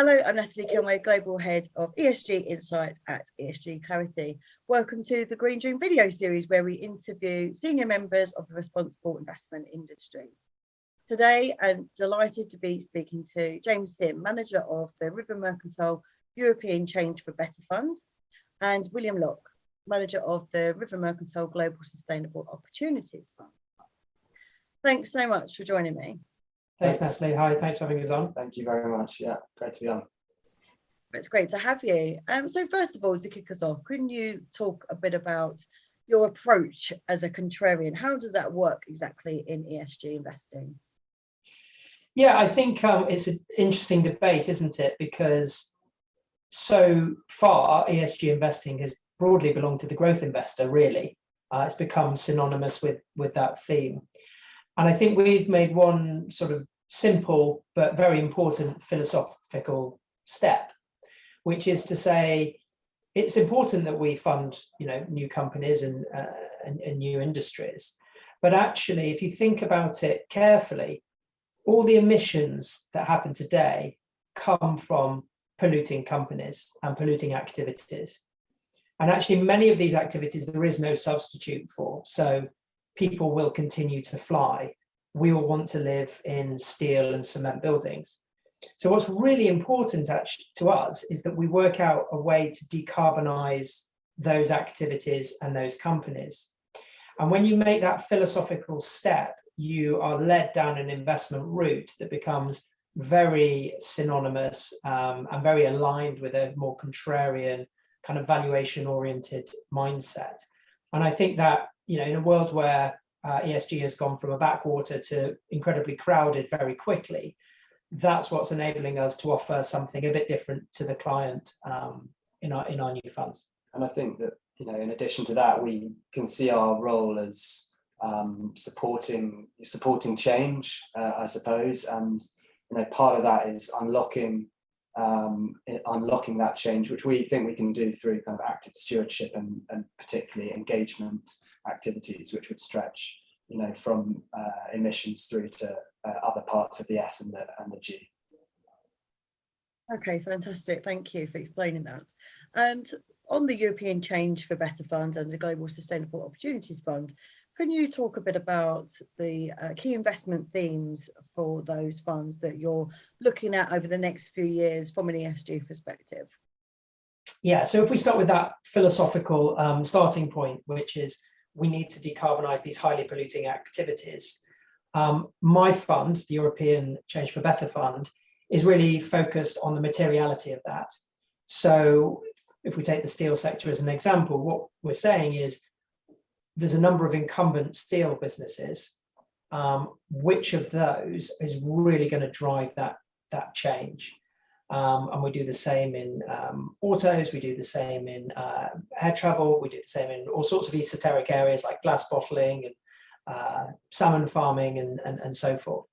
Hello, I'm Natalie Kenway, Global Head of ESG Insight at ESG Clarity. Welcome to the Green Dream video series where we interview senior members of the responsible investment industry. Today, I'm delighted to be speaking to James Sim, Manager of the Mercantile European Change for Better Fund, and William Lough, Manager of the Mercantile Global Sustainable Opportunities Fund. Thanks so much for joining me. Thanks, Natalie. Hi, thanks for having us on. Thank you very much. Yeah, great to be on. It's great to have you. So first of all, to kick us off, couldn't you talk a bit about your approach as a contrarian? How does that work exactly in ESG investing? Yeah, I think it's an interesting debate, isn't it? Because so far, ESG investing has broadly belonged to the growth investor, really. It's become synonymous with that theme. And I think we've made one sort of simple but very important philosophical step, which is to say it's important that we fund, new companies and new industries. But actually, if you think about it carefully, all the emissions that happen today come from polluting companies and polluting activities. And actually, many of these activities there is no substitute for. So people will continue to fly. We all want to live in steel and cement buildings. So what's really important actually to us is that we work out a way to decarbonize those activities and those companies. And when you make that philosophical step, you are led down an investment route that becomes very synonymous and very aligned with a more contrarian kind of valuation-oriented mindset. And I think that, in a world where ESG has gone from a backwater to incredibly crowded very quickly, that's what's enabling us to offer something a bit different to the client in our new funds. And I think that, in addition to that, we can see our role as supporting change, I suppose. And, part of that is unlocking that change, which we think we can do through kind of active stewardship and particularly engagement activities, which would stretch, from emissions through to other parts of the S and the G. Okay, fantastic. Thank you for explaining that. And on the European Change for Better Fund and the Global Sustainable Opportunities Fund, can you talk a bit about the key investment themes for those funds that you're looking at over the next few years from an ESG perspective? Yeah, so if we start with that philosophical starting point, which is we need to decarbonize these highly polluting activities. My fund, the European Change for Better Fund, is really focused on the materiality of that. So if we take the steel sector as an example, what we're saying is there's a number of incumbent steel businesses. Which of those is really going to drive that change? And we do the same in autos, we do the same in air travel, we do the same in all sorts of esoteric areas like glass bottling and salmon farming and so forth.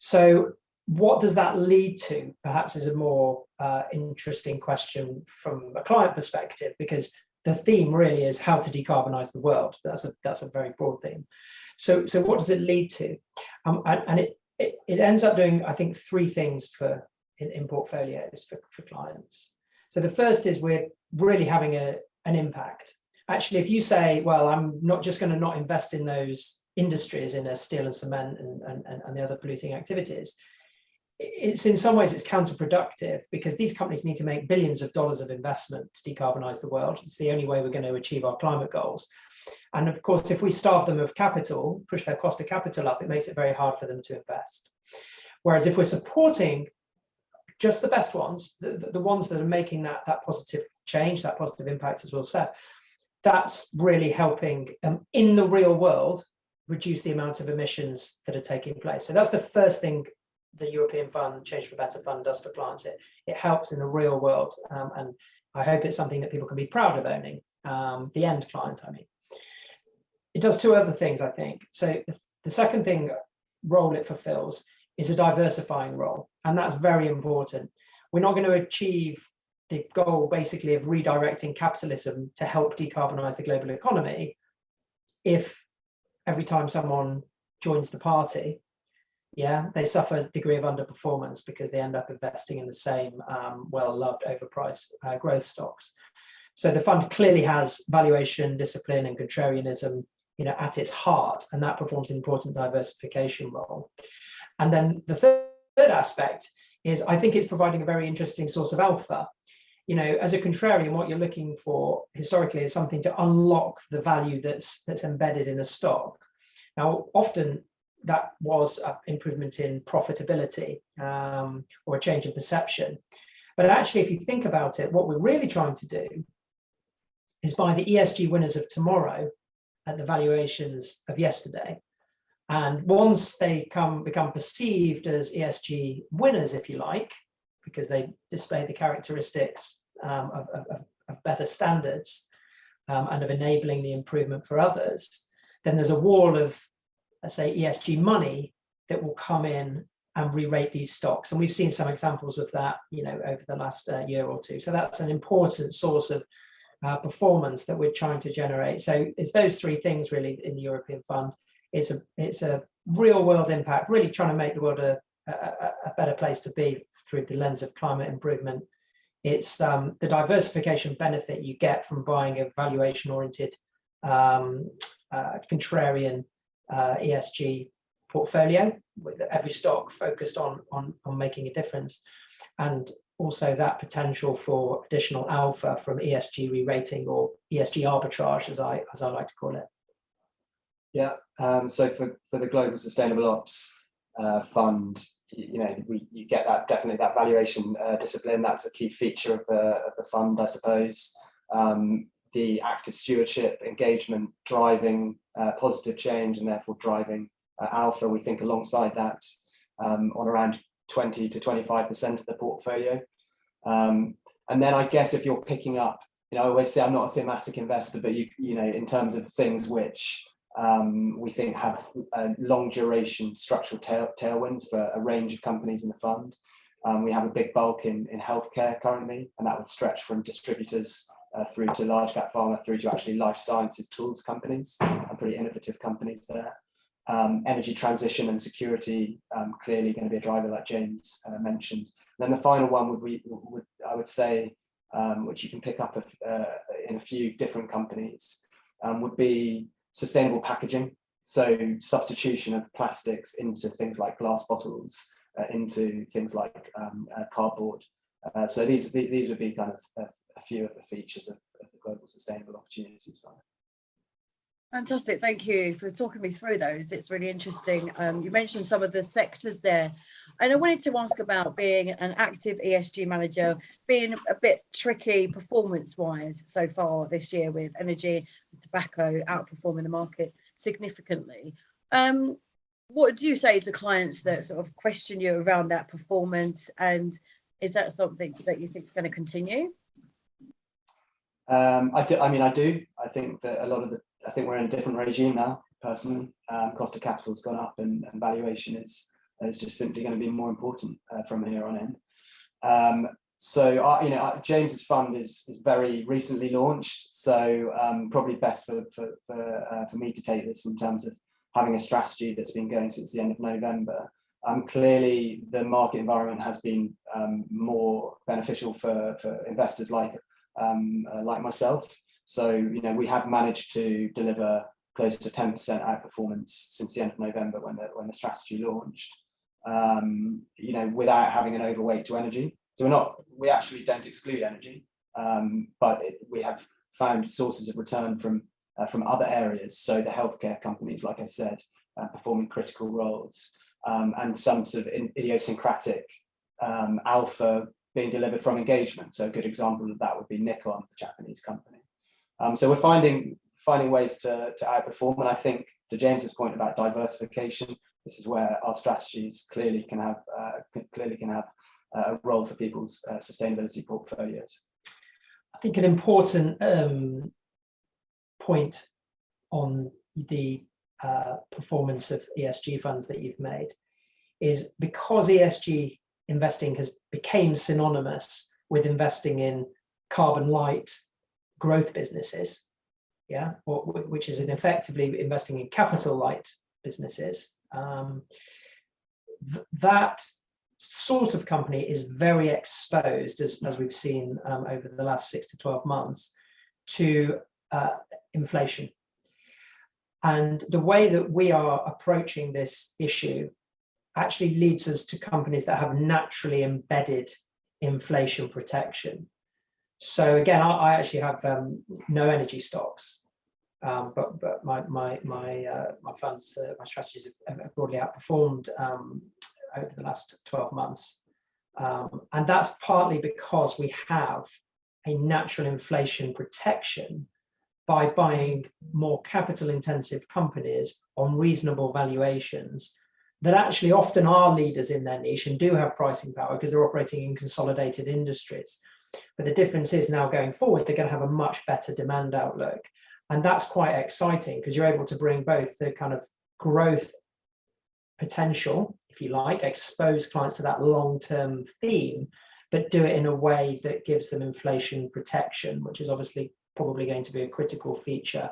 So what does that lead to? Perhaps is a more interesting question from a client perspective, because the theme really is how to decarbonize the world. That's a very broad theme. So what does it lead to? And it ends up doing, I think, three things in portfolios for clients. So the first is we're really having an impact. Actually, if you say, well, I'm not just going to not invest in those industries, in steel and cement and the other polluting activities, it's in some ways it's counterproductive, because these companies need to make billions of dollars of investment to decarbonize the world. It's the only way we're going to achieve our climate goals. And of course, if we starve them of capital, push their cost of capital up, it makes it very hard for them to invest. Whereas if we're supporting just the best ones, the ones that are making that positive change, that positive impact, as Will said, that's really helping in the real world reduce the amount of emissions that are taking place. So that's the first thing the European Fund, Change for Better Fund, does for clients. It helps in the real world, and I hope it's something that people can be proud of owning, the end client, I mean. It does two other things, I think. So the second role it fulfills is a diversifying role, and that's very important. We're not going to achieve the goal, basically, of redirecting capitalism to help decarbonize the global economy if every time someone joins the party, Yeah, they suffer a degree of underperformance because they end up investing in the same well-loved, overpriced growth stocks. So the fund clearly has valuation discipline and contrarianism, at its heart, and that performs an important diversification role. And then the third aspect is, I think it's providing a very interesting source of alpha. As a contrarian, what you're looking for historically is something to unlock the value that's embedded in a stock. Now, often that was an improvement in profitability or a change in perception. But actually, if you think about it, what we're really trying to do is buy the ESG winners of tomorrow at the valuations of yesterday. And once they become perceived as ESG winners, if you like, because they display the characteristics of better standards and of enabling the improvement for others, then there's a wall of, let's say, ESG money that will come in and re-rate these stocks. And we've seen some examples of that, over the last year or two. So that's an important source of performance that we're trying to generate. So it's those three things really in the European Fund. It's a real world impact, really trying to make the world a better place to be through the lens of climate improvement. It's the diversification benefit you get from buying a valuation oriented contrarian ESG portfolio with every stock focused on making a difference, and also that potential for additional alpha from ESG re-rating or ESG arbitrage, as I like to call it. Yeah. So for the Global Sustainable Ops Fund, you get definitely that valuation discipline. That's a key feature of the fund, I suppose. The active stewardship, engagement, driving positive change, and therefore driving alpha. We think alongside that on around 20 to 25% of the portfolio. And then I guess if you're picking up, I always say I'm not a thematic investor, but in terms of things which we think have long duration structural tailwinds for a range of companies in the fund. We have a big bulk in healthcare currently, and that would stretch from distributors through to large cap pharma, through to actually life sciences tools companies, and pretty innovative companies there. Energy transition and security, clearly going to be a driver, like James mentioned. And then the final one would I would say, which you can pick up in a few different companies, would be sustainable packaging. So substitution of plastics into things like glass bottles, into things like cardboard. So these would be kind of a few of the features of the Global Sustainable Opportunities Fund. Fantastic, thank you for talking me through those. It's really interesting. You mentioned some of the sectors there, and I wanted to ask about being an active ESG manager, being a bit tricky performance-wise so far this year, with energy and tobacco outperforming the market significantly. What do you say to clients that sort of question you around that performance, and is that something that you think is going to continue? I do. I think that I think we're in a different regime now, personally. Cost of capital has gone up, and valuation is just simply going to be more important from here on in. So James's fund is very recently launched, so probably best for me to take this in terms of having a strategy that's been going since the end of November. Clearly, the market environment has been more beneficial for investors like myself. So we have managed to deliver close to 10% outperformance since the end of November when the strategy launched. Without having an overweight to energy. So we actually don't exclude energy, but we have found sources of return from other areas. So the healthcare companies, like I said, performing critical roles, and some sort of idiosyncratic alpha being delivered from engagement. So a good example of that would be Nikon, the Japanese company. So we're finding ways to outperform, and I think to James's point about diversification, this is where our strategies clearly can have a role for people's sustainability portfolios. I think an important point on the performance of ESG funds that you've made is because ESG investing has become synonymous with investing in carbon light growth businesses, which is effectively investing in capital light businesses. that sort of company is very exposed, as we've seen over the last 6 to 12 months, to inflation. And the way that we are approaching this issue actually leads us to companies that have naturally embedded inflation protection. So again, I actually have no energy stocks, but my funds, my strategies have broadly outperformed over the last 12 months. And that's partly because we have a natural inflation protection by buying more capital intensive companies on reasonable valuations that actually often are leaders in their niche and do have pricing power because they're operating in consolidated industries. But the difference is now going forward, they're going to have a much better demand outlook. And that's quite exciting because you're able to bring both the kind of growth potential, if you like, expose clients to that long-term theme, but do it in a way that gives them inflation protection, which is obviously probably going to be a critical feature,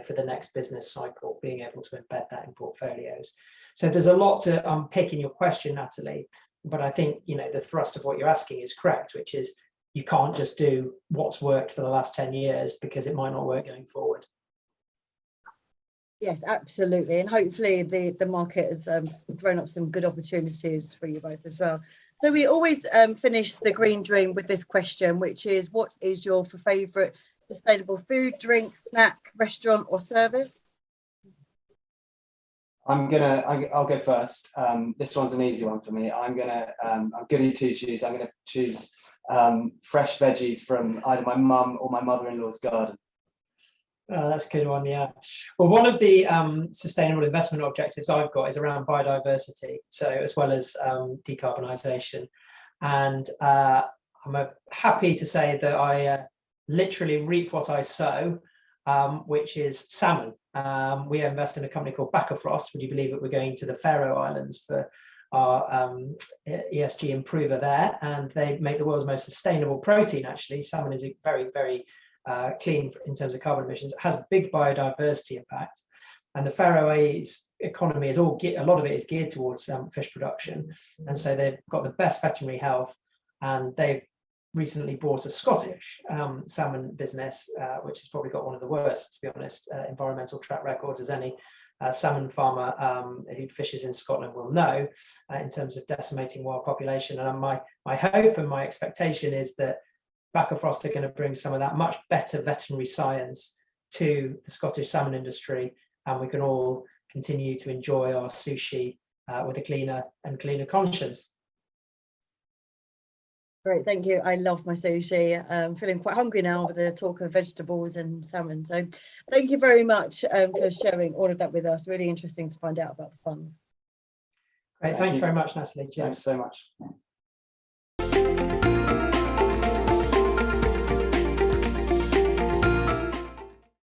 for the next business cycle, being able to embed that in portfolios. So there's a lot to unpick in your question, Natalie, but I think, the thrust of what you're asking is correct, which is you can't just do what's worked for the last 10 years because it might not work going forward. Yes, absolutely. And hopefully the market has thrown up some good opportunities for you both as well. So we always finish the Green Dream with this question, which is, what is your favourite sustainable food, drink, snack, restaurant or service? I'll go first. This one's an easy one for me. I'm goody two shoes. I'm gonna choose fresh veggies from either my mum or my mother-in-law's garden. Oh, that's a good one, yeah. Well, one of the sustainable investment objectives I've got is around biodiversity, so as well as decarbonisation. And I'm happy to say that I literally reap what I sow, which is salmon. We invest in a company called Bakkafrost. Would you believe it? We're going to the Faroe Islands for our ESG improver there, and they make the world's most sustainable protein. Actually, salmon is very, very clean in terms of carbon emissions. It has a big biodiversity impact, and the Faroese economy is a lot of it is geared towards fish production, and so they've got the best veterinary health, and they've recently bought a Scottish salmon business, which has probably got one of the worst, to be honest, environmental track records as any salmon farmer who fishes in Scotland will know, in terms of decimating wild population. And my hope and my expectation is that Bakkafrost are going to bring some of that much better veterinary science to the Scottish salmon industry, and we can all continue to enjoy our sushi with a cleaner conscience. Great, thank you. I love my sushi. I'm feeling quite hungry now with the talk of vegetables and salmon. So thank you very much for sharing all of that with us. Really interesting to find out about the funds. Great, thanks very much, Natalie. Thanks so much.